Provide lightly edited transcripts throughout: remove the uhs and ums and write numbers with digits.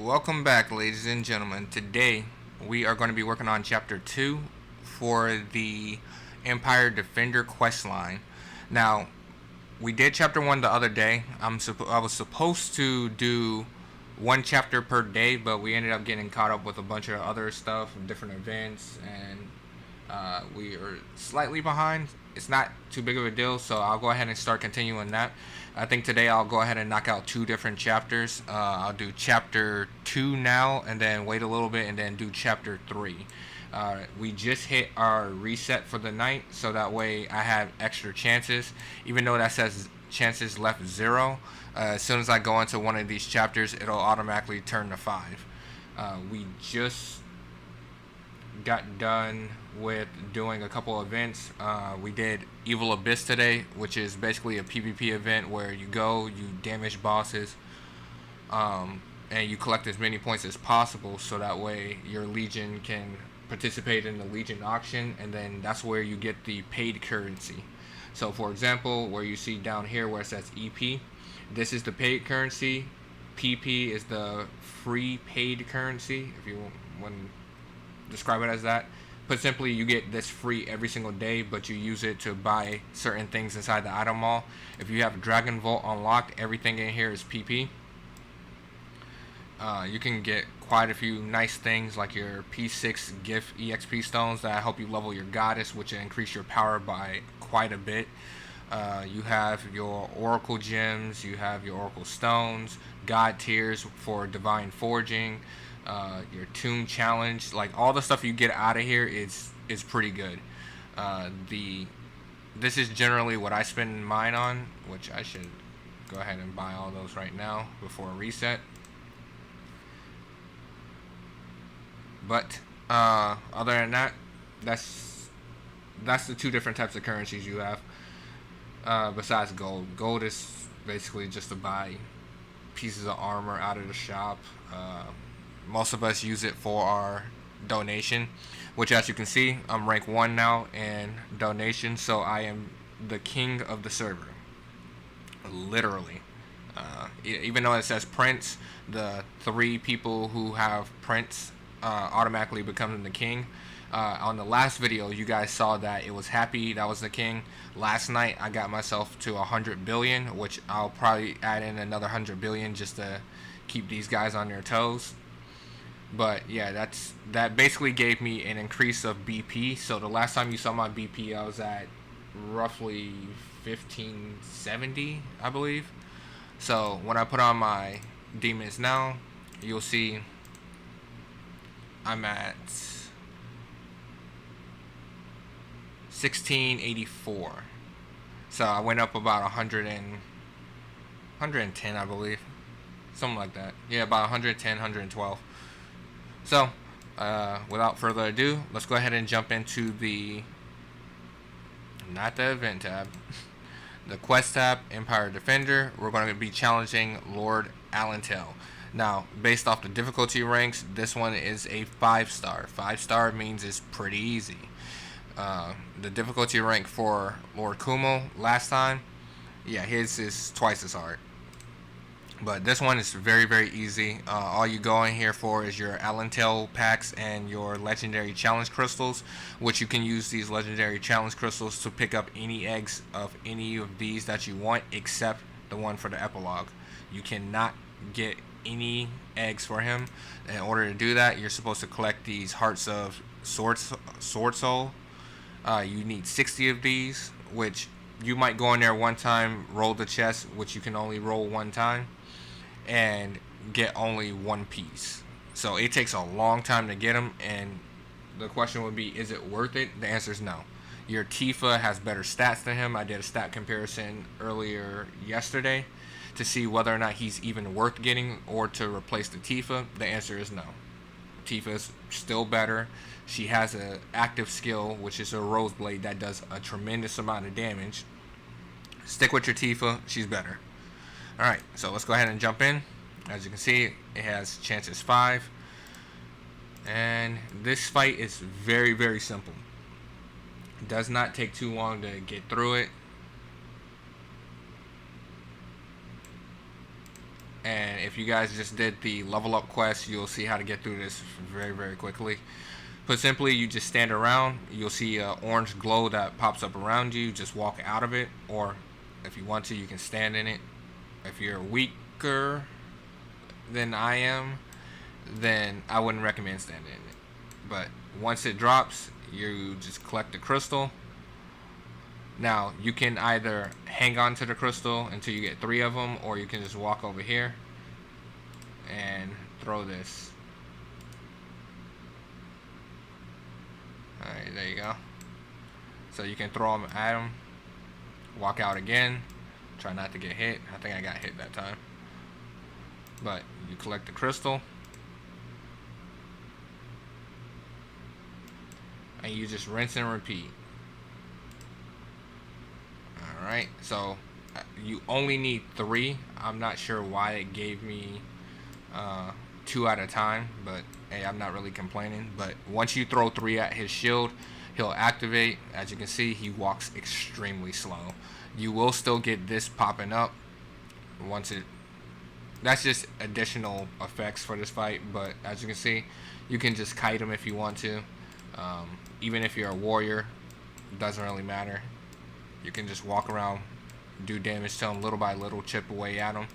welcome back, ladies and gentlemen. Today we are going to be working on chapter 2 for the Empire Defender quest line. Now, we did chapter 1 the other day. I was supposed to do one chapter per day, but we ended up getting caught up with a bunch of other stuff, different events, and we are slightly behind. It's not too big of a deal, so I'll go ahead and start continuing that. I think today I'll go ahead and knock out 2 different chapters. I'll do chapter 2 now, and then wait a little bit, and then do chapter 3. We just hit our reset for the night, so that way I have extra chances. Even though that says chances left 0, as soon as I go into one of these chapters, it'll automatically turn to 5. We just got done with doing a couple events. We did Evil Abyss today, which is basically a PvP event where you go, you damage bosses, and you collect as many points as possible, so that way your Legion can participate in the Legion auction, and then that's where you get the paid currency. So for example, where you see down here where it says EP, this is the paid currency. PP is the free paid currency, if you want to describe it as that. Put simply, you get this free every single day, but you use it to buy certain things inside the item mall. If you have Dragon Vault unlocked, everything in here is PP. You can get quite a few nice things like your P6 gift EXP stones that help you level your goddess, which will increase your power by quite a bit. You have your Oracle gems, you have your Oracle stones, God tiers for divine forging, your tomb challenge. Like, all the stuff you get out of here is pretty good. This is generally what I spend mine on, which I should go ahead and buy all those right now before a reset. But other than that, that's the 2 different types of currencies you have. Besides gold. Gold is basically just to buy pieces of armor out of the shop. Most of us use it for our donation, which, as you can see, I'm rank 1 now in donation, so I am the king of the server. Literally. Even though it says prince, the 3 people who have prince automatically become the king. On the last video, you guys saw that it was Happy that was the king. Last night, I got myself to 100 billion, which I'll probably add in another 100 billion just to keep these guys on their toes. But yeah, that basically gave me an increase of BP. So the last time you saw my BP, I was at roughly 1570, I believe. So when I put on my demons now, you'll see I'm at 1684. So I went up about 110, I believe. Something like that. Yeah, about 110, 112. So, without further ado, let's go ahead and jump into not the event tab, the quest tab, Empire Defender. We're going to be challenging Lord Allentale. Now, based off the difficulty ranks, this one is a 5-star. 5-star means it's pretty easy. The difficulty rank for Lord Kumo last time, yeah, his is twice as hard. But this one is very, very easy. All you go in here for is your Allentale packs and your legendary challenge crystals, which you can use these legendary challenge crystals to pick up any eggs of any of these that you want, except the one for the epilogue. You cannot get any eggs for him. In order to do that, you're supposed to collect these hearts of sword soul. You need 60 of these, which you might go in there one time, roll the chest, which you can only roll one time, and get only 1 piece. So it takes a long time to get them, and the question would be, is it worth it? The answer is no. Your Tifa has better stats than him. I did a stat comparison earlier yesterday to see whether or not he's even worth getting or to replace the Tifa. The answer is no. Tifa's still better. She has an active skill, which is a Rose Blade that does a tremendous amount of damage. Stick with your Tifa. She's better. Alright, so let's go ahead and jump in. As you can see, it has chances 5. And this fight is very, very simple. It does not take too long to get through it. And if you guys just did the level up quest, you'll see how to get through this very, very quickly. Put simply, you just stand around. You'll see an orange glow that pops up around you. Just walk out of it, or if you want to, you can stand in it. If you're weaker than I am, then I wouldn't recommend standing in it. But once it drops, you just collect the crystal. Now, you can either hang on to the crystal until you get 3 of them, or you can just walk over here and throw this. Alright, there you go. So you can throw them at him, walk out again, try not to get hit. I think I got hit that time. But you collect the crystal, and you just rinse and repeat. Alright, so you only need 3. I'm not sure why it gave me 2 at a time, but hey, I'm not really complaining. But once you throw 3 at his shield, he'll activate. As you can see, he walks extremely slow. You will still get this popping up once it... That's just additional effects for this fight, but as you can see, you can just kite him if you want to. Even if you're a warrior, it doesn't really matter. You can just walk around, do damage to him little by little, chip away at him.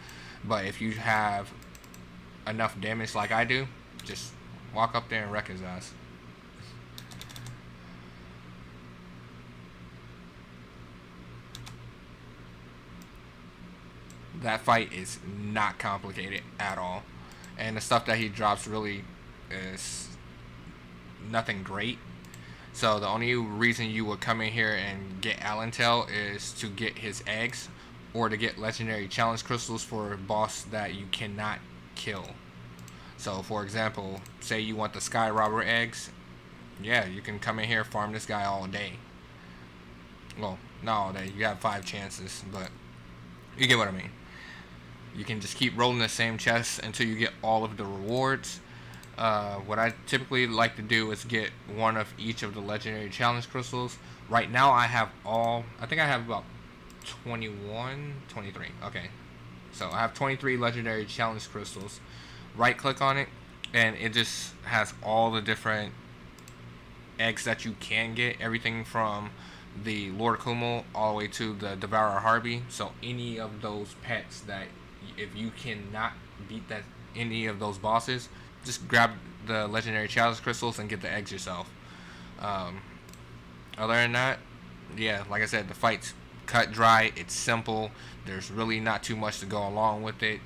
But if you have enough damage like I do, just walk up there and wreck his ass. That fight is not complicated at all. And the stuff that he drops really is nothing great. So the only reason you would come in here and get Allentale is to get his eggs, or to get legendary challenge crystals for a boss that you cannot kill. So for example, say you want the Sky Robber eggs, yeah, you can come in here, farm this guy all day. Well, not all day, you have 5 chances, but you get what I mean. You can just keep rolling the same chest until you get all of the rewards. What I typically like to do is get 1 of each of the legendary challenge crystals. Right now I have all, I think I have about 21, 23. Okay, so I have 23 legendary challenge crystals. Right click on it, and it just has all the different eggs that you can get. Everything from the Lord Kummel all the way to the Devourer Harpy. So any of those pets that, if you cannot beat that any of those bosses, just grab the legendary challenge crystals and get the eggs yourself. Other than that, yeah, like I said, the fight's cut dry. It's simple. There's really not too much to go along with it.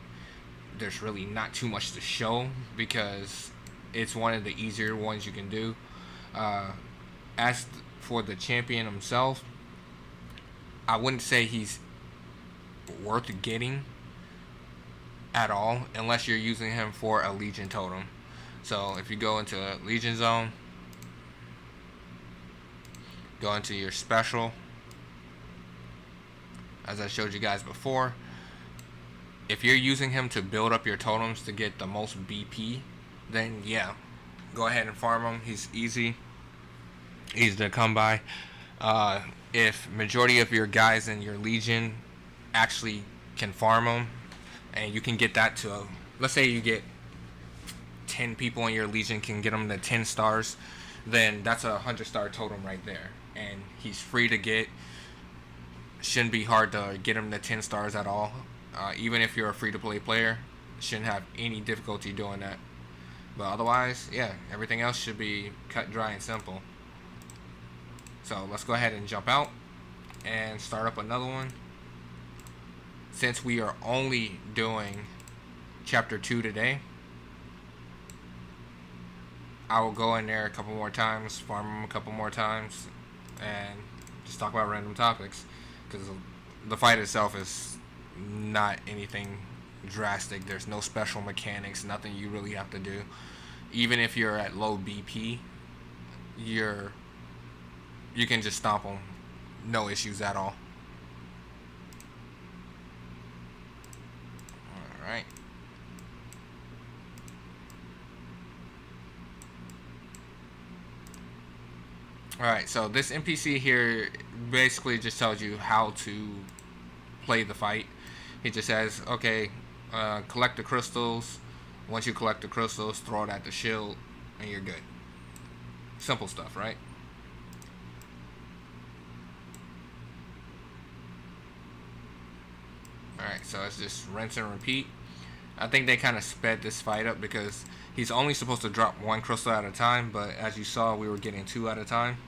There's really not too much to show because it's one of the easier ones you can do. As for the champion himself, I wouldn't say he's worth getting at all unless you're using him for a Legion totem. So if you go into Legion zone, go into your special, as I showed you guys before, if you're using him to build up your totems to get the most BP, then yeah, go ahead and farm him. He's easy to come by. If majority of your guys in your Legion actually can farm him, and you can get that to, let's say you get 10 people in your Legion can get him to 10 stars, then that's a 100-star totem right there, and he's free to get. Shouldn't be hard to get him to 10 stars at all. Even if you're a free-to-play player, shouldn't have any difficulty doing that. But otherwise, yeah, everything else should be cut, dry, and simple. So let's go ahead and jump out and start up another one. Since we are only doing chapter 2 today, I will go in there a couple more times, farm them a couple more times, and just talk about random topics, because the fight itself is not anything drastic. There's no special mechanics, nothing you really have to do. Even if you're at low BP, you can just stomp them, no issues at all. Alright. Alright, so this NPC here basically just tells you how to play the fight. He just says, okay, Collect the crystals. Once you collect the crystals, throw it at the shield, and you're good. Simple stuff, right? Alright, so it's just rinse and repeat. I think they kind of sped this fight up because he's only supposed to drop one crystal at a time, but as you saw, we were getting two at a time.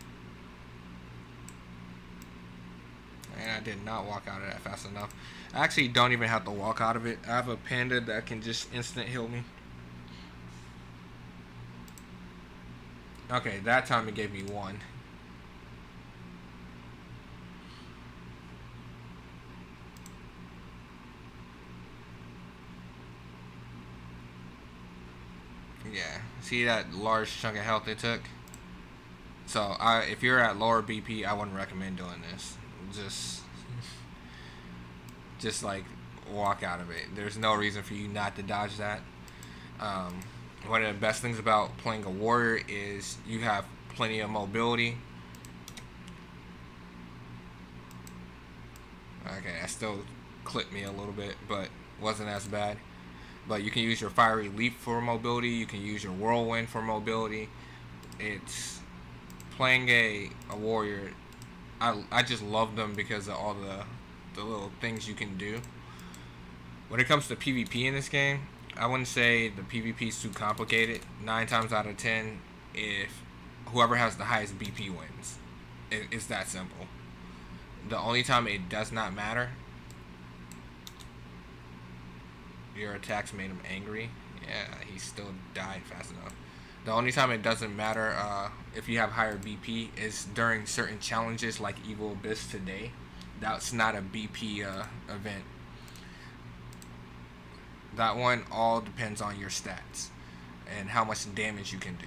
And I did not walk out of that fast enough. I actually don't even have to walk out of it. I have a panda that can just instant heal me. Okay, that time it gave me one. Yeah, see that large chunk of health it took? So, if you're at lower BP, I wouldn't recommend doing this. Just, just like walk out of it. There's no reason for you not to dodge that. Um, One of the best things about playing a warrior is you have plenty of mobility. Okay, that still clipped me a little bit, but wasn't as bad. But you can use your fiery leap for mobility. You can use your whirlwind for mobility. It's playing a warrior. I just love them because of all the little things you can do. When it comes to PvP in this game, I wouldn't say the PvP is too complicated. 9 times out of 10, if whoever has the highest BP wins, it's that simple. The only time it does not matter, your attacks made him angry. Yeah, he still died fast enough. The only time it doesn't matter if you have higher BP is during certain challenges like Evil Abyss today. That's not a BP event. That one all depends on your stats and how much damage you can do.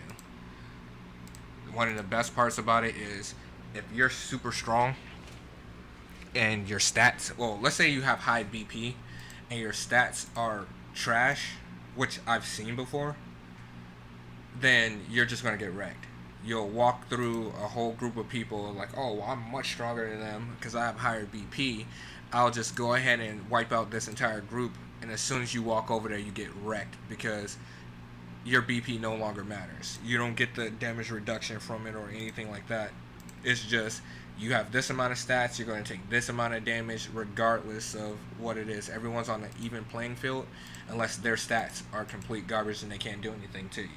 One of the best parts about it is if you're super strong and your stats, well, let's say you have high BP and your stats are trash, which I've seen before, then you're just going to get wrecked. You'll walk through a whole group of people like, oh, well, I'm much stronger than them because I have higher BP. I'll just go ahead and wipe out this entire group, and as soon as you walk over there, you get wrecked because your BP no longer matters. You don't get the damage reduction from it or anything like that. It's just you have this amount of stats, you're going to take this amount of damage regardless of what it is. Everyone's on an even playing field unless their stats are complete garbage and they can't do anything to you.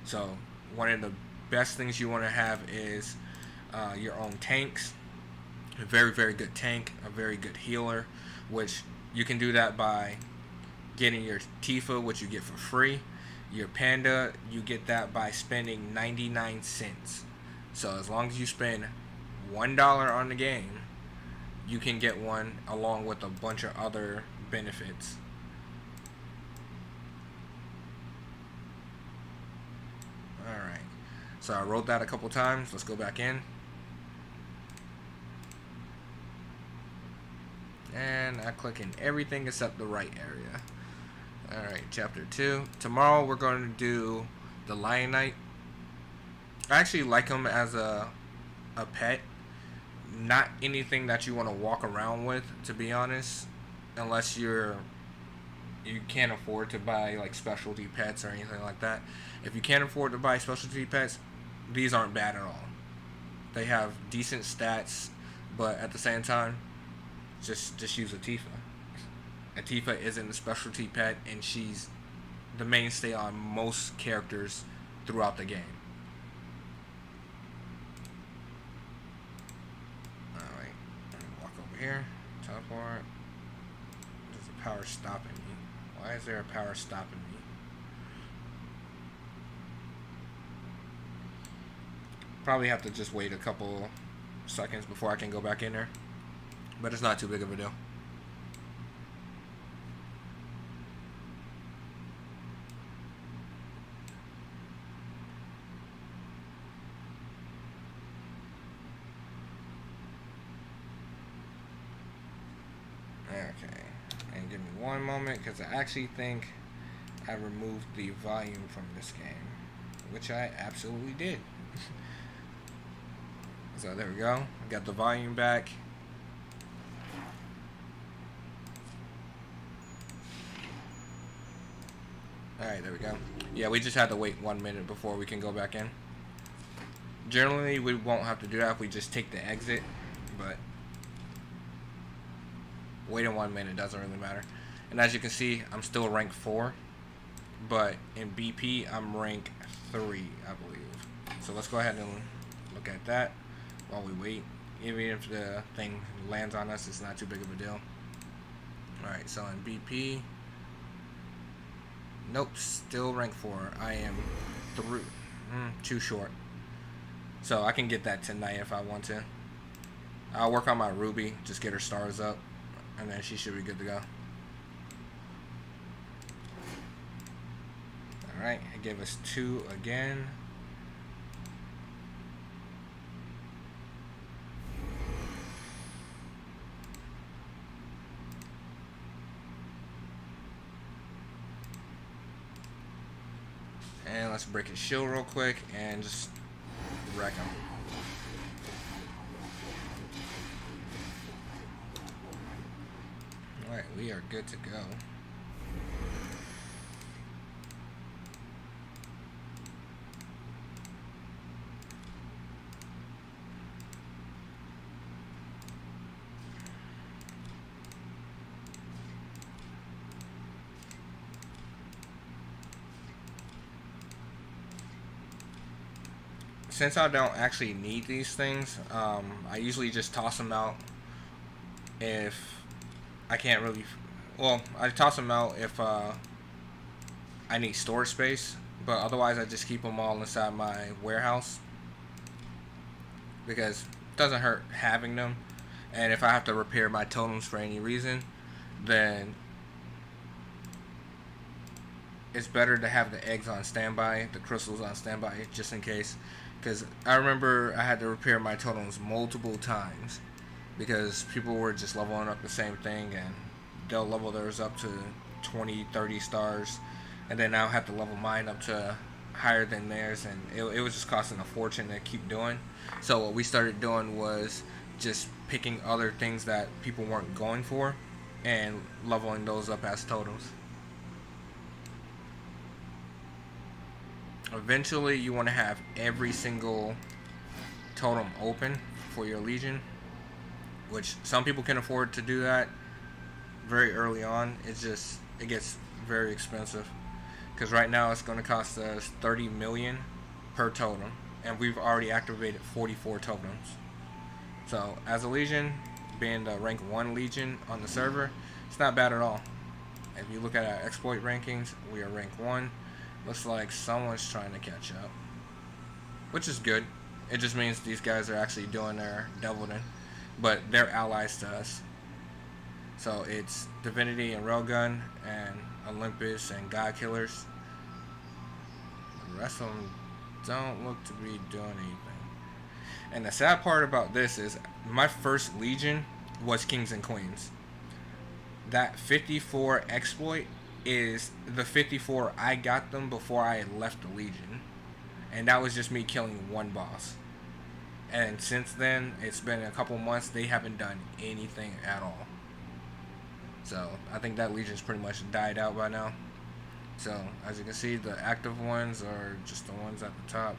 So one of the best things you want to have is your own tanks. A very, very good tank, a very good healer, which you can do that by getting your Tifa, which you get for free. Your Panda, you get that by spending 99 cents. So as long as you spend $1 on the game, you can get one along with a bunch of other benefits. Alright, so I wrote that a couple times. Let's go back in. And I click in everything except the right area. Alright, chapter 2. Tomorrow we're going to do the Lion Knight. I actually like him as a pet. Not anything that you want to walk around with, to be honest. Unless you can't afford to buy like specialty pets or anything like that. If you can't afford to buy specialty pets, these aren't bad at all. They have decent stats, but at the same time, just use a Tifa. A Tifa isn't a specialty pet, and she's the mainstay on most characters throughout the game. Alright, let me walk over here. Teleport. There's a power stopping me. Why is there a power stopping me? Probably have to just wait a couple seconds before I can go back in there. But it's not too big of a deal. Okay, and give me one moment because I actually think I removed the volume from this game, which I absolutely did. So there we go. I got the volume back. Alright, there we go. Yeah, we just had to wait 1 minute before we can go back in. Generally, we won't have to do that if we just take the exit, but waiting 1 minute doesn't really matter. And as you can see, I'm still rank 4, but in BP, I'm rank 3, I believe. So let's go ahead and look at that while we wait. Even if the thing lands on us, it's not too big of a deal. Alright, so in BP, nope, still rank 4. I am too short. So I can get that tonight if I want to. I'll work on my Ruby, just get her stars up, and then she should be good to go. Alright, it gave us 2 again. And let's break his shield real quick and just wreck him. Alright, we are good to go. Since I don't actually need these things, I usually just toss them out if I can't really... Well, I toss them out if I need storage space, but otherwise I just keep them all inside my warehouse because it doesn't hurt having them. And if I have to repair my totems for any reason, then it's better to have the eggs on standby, the crystals on standby, just in case. Because I remember I had to repair my totems multiple times because people were just leveling up the same thing, and they'll level theirs up to 20, 30 stars, and then I'll have to level mine up to higher than theirs, and it was just costing a fortune to keep doing. So what we started doing was just picking other things that people weren't going for and leveling those up as totems. Eventually, you want to have every single totem open for your Legion, which some people can afford to do that very early on. It gets very expensive because right now it's going to cost us 30 million per totem, and we've already activated 44 totems. So as a Legion, being the rank 1 Legion on the server, it's not bad at all. If you look at our exploit rankings, we are rank 1. Looks like someone's trying to catch up, which is good. It just means these guys are actually doing their deviling, but they're allies to us. So it's Divinity and Railgun and Olympus and God Killers. The rest of them don't look to be doing anything. And the sad part about this is my first Legion was Kings and Queens. That 54 exploit is the 54 I got them before I had left the Legion, and that was just me killing one boss. And since then, it's been a couple months, they haven't done anything at all. So I think that Legion's pretty much died out by now. So as you can see, the active ones are just the ones at the top.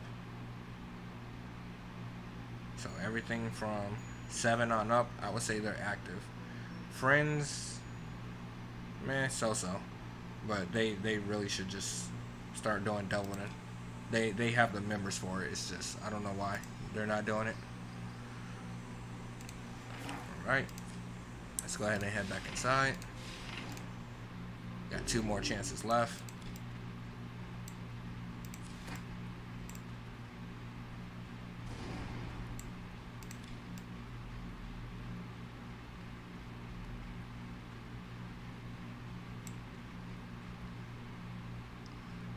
So everything from 7 on up, I would say they're active. Friends, meh, so-so. But they really should just start doing doubling. They have the members for it. It's just, I don't know why they're not doing it. Alright. Let's go ahead and head back inside. Got 2 more chances left.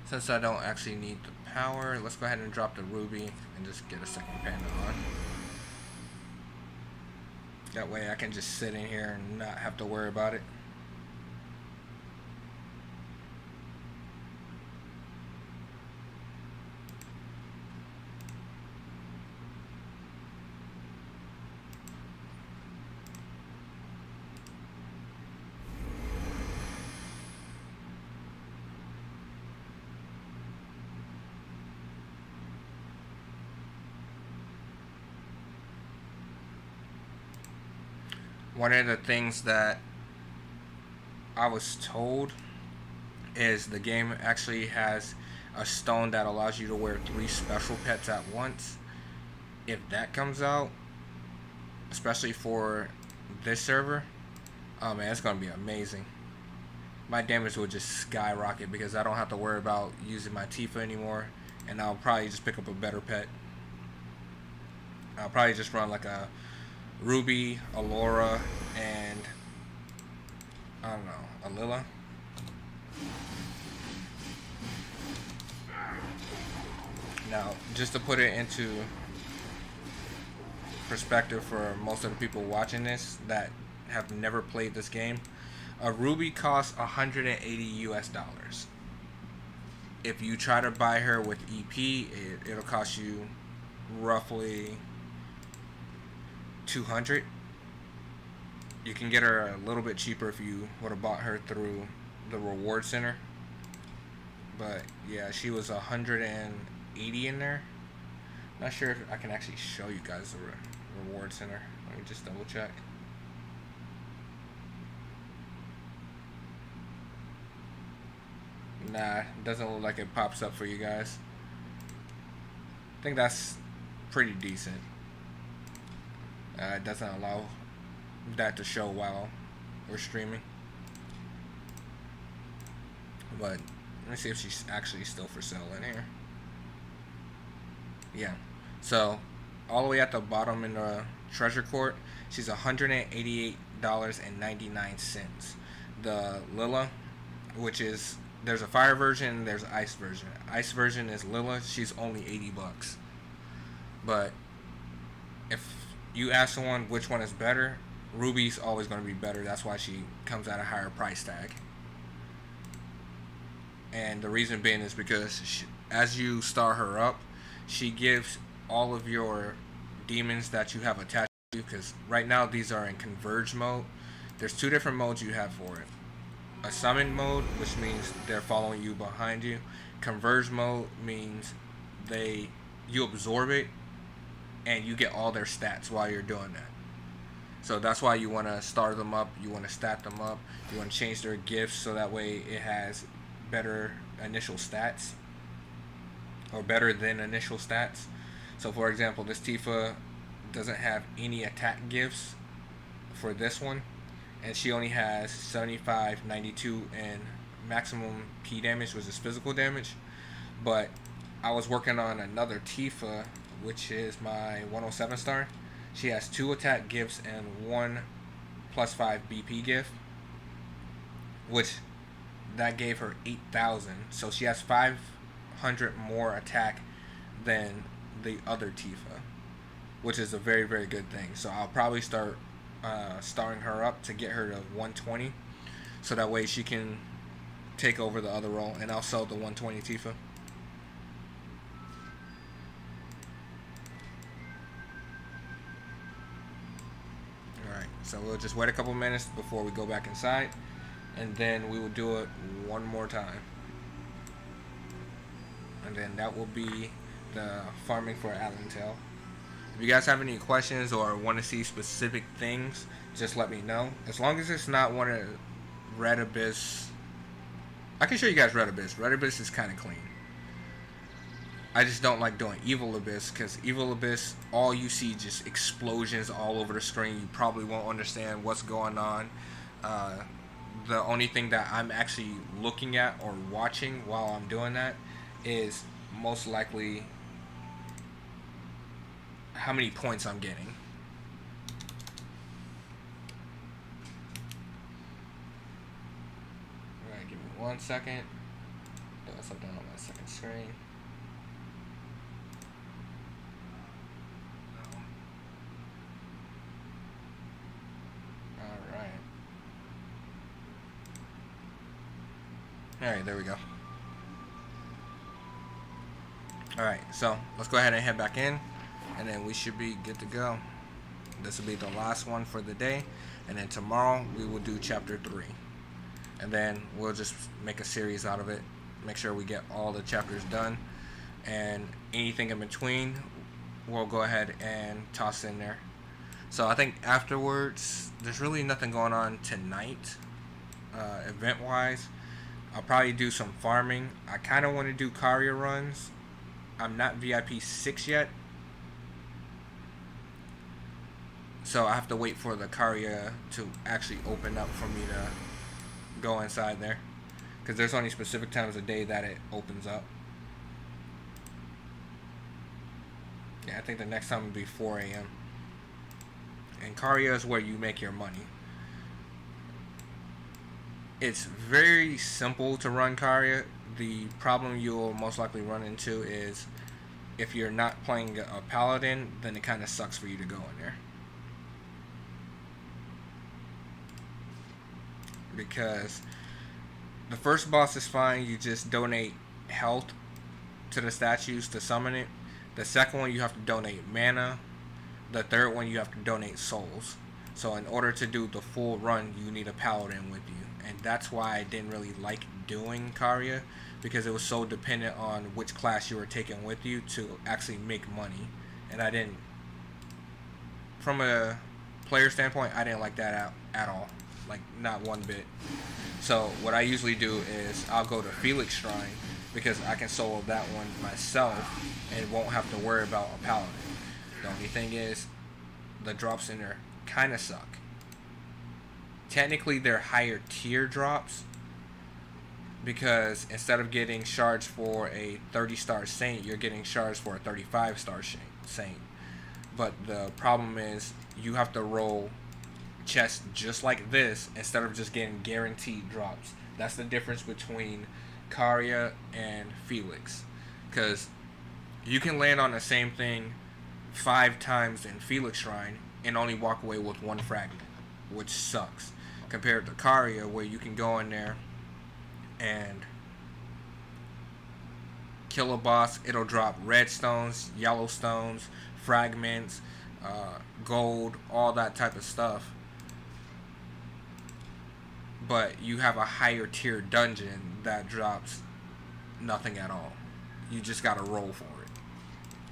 Since I don't actually need the power, let's go ahead and drop the ruby and just get a second panda on. That way I can just sit in here and not have to worry about it. one of the things that I was told is the game actually has a stone that allows you to wear 3 special pets at once. If that comes out, especially for this server, oh man, it's gonna be amazing. My damage will just skyrocket because I don't have to worry about using my Tifa anymore, and I'll probably just pick up a better pet. I'll probably just run like a Ruby, a Laura, and I don't know, a Lila. Now, just to put it into perspective for most of the people watching this that have never played this game, a Ruby costs 180 US dollars. If you try to buy her with EP, it'll cost you roughly 200. You can get her a little bit cheaper if you would have bought her through the reward center. But yeah, she was 180 in there. Not sure if I can actually show you guys the reward center. Let me just double check. Nah, it doesn't look like it pops up for you guys. I think that's pretty decent. It doesn't allow that to show while we're streaming. But let me see if she's actually still for sale in here. Yeah. So all the way at the bottom in the treasure court, she's $188.99. The Lila, which is, there's a fire version and there's an ice version. Ice version is Lila. She's only 80 bucks. But if you ask someone which one is better, Ruby's always going to be better. That's why she comes at a higher price tag. And the reason being is because as you star her up, she gives all of your demons that you have attached to you, because right now these are in converge mode. There's 2 different modes you have for it. A summon mode, which means they're following you behind you. Converge mode means you absorb it and you get all their stats while you're doing that. So that's why you want to star them up, you want to stat them up, you want to change their gifts so that way it has better initial stats, or better than initial stats. So for example, this Tifa doesn't have any attack gifts for this one, and she only has 75, 92, and maximum P damage, which is physical damage. But I was working on another Tifa, which is my 107 star. She has 2 attack gifts and 1 +5 BP gift, which that gave her 8,000. So she has 500 more attack than the other Tifa, which is a very, very good thing. So I'll probably start starring her up to get her to 120, so that way she can take over the other role, and I'll sell the 120 Tifa. Alright, so we'll just wait a couple minutes before we go back inside, and then we will do it one more time. And then that will be the farming for Allentale. If you guys have any questions or want to see specific things, just let me know. As long as it's not one of Red Abyss. I can show you guys Red Abyss. Red Abyss is kind of clean. I just don't like doing Evil Abyss, because Evil Abyss, all you see just explosions all over the screen. You probably won't understand what's going on. The only thing that I'm actually looking at or watching while I'm doing that is most likely how many points I'm getting. Alright, give me 1 second. Doing something on my second screen. Alright, there we go. Alright, so let's go ahead and head back in, and then we should be good to go. This will be the last one for the day, and then tomorrow we will do chapter 3. And then we'll just make a series out of it, make sure we get all the chapters done, and anything in between we'll go ahead and toss in there. So I think afterwards, there's really nothing going on tonight, event-wise. I'll probably do some farming. I kind of want to do Carrier runs. I'm not VIP 6 yet, so I have to wait for the Carrier to actually open up for me to go inside there. Because there's only specific times of day that it opens up. Yeah, I think the next time will be 4 a.m. And Carrier is where you make your money. It's very simple to run Carrier. The problem you'll most likely run into is if you're not playing a paladin, then it kind of sucks for you to go in there. Because the first boss is fine, you just donate health to the statues to summon it. The second one you have to donate mana. The third one you have to donate souls. So in order to do the full run, you need a paladin with you. And that's why I didn't really like doing Carrier, because it was so dependent on which class you were taking with you to actually make money. And I didn't, from a player standpoint, I didn't like that at all. Like, not one bit. So what I usually do is I'll go to Felix Shrine, because I can solo that one myself and won't have to worry about a paladin. The only thing is, the drops in there kind of suck. Technically, they're higher tier drops, because instead of getting shards for a 30-star Saint, you're getting shards for a 35-star Saint. But the problem is, you have to roll chests just like this instead of just getting guaranteed drops. That's the difference between Carrier and Felix, because you can land on the same thing 5 times in Felix Shrine and only walk away with 1 fragment, which sucks, compared to Carrier, where you can go in there and kill a boss. It'll drop red stones, yellow stones, fragments, gold, all that type of stuff. But you have a higher tier dungeon that drops nothing at all. You just gotta roll for it.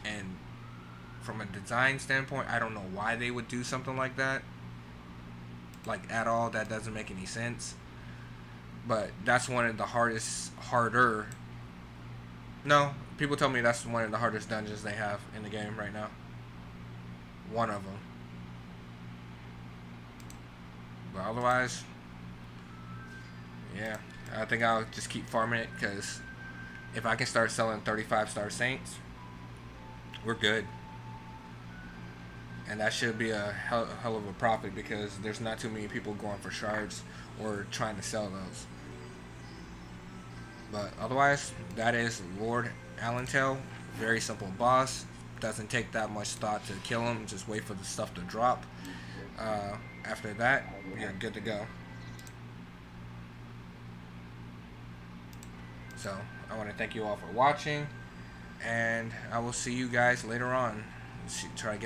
And from a design standpoint, I don't know why they would do something like that. Like, at all. That doesn't make any sense. But that's one of the harder. No, people tell me that's one of the hardest dungeons they have in the game right now. One of them. But otherwise, yeah, I think I'll just keep farming it, because if I can start selling 35-star Saints, we're good. And that should be a hell of a profit, because there's not too many people going for shards or trying to sell those. But otherwise, that is Lord Allentale. Very simple boss. Doesn't take that much thought to kill him. Just wait for the stuff to drop. After that, you're good to go. So, I want to thank you all for watching, and I will see you guys later on. Try to get some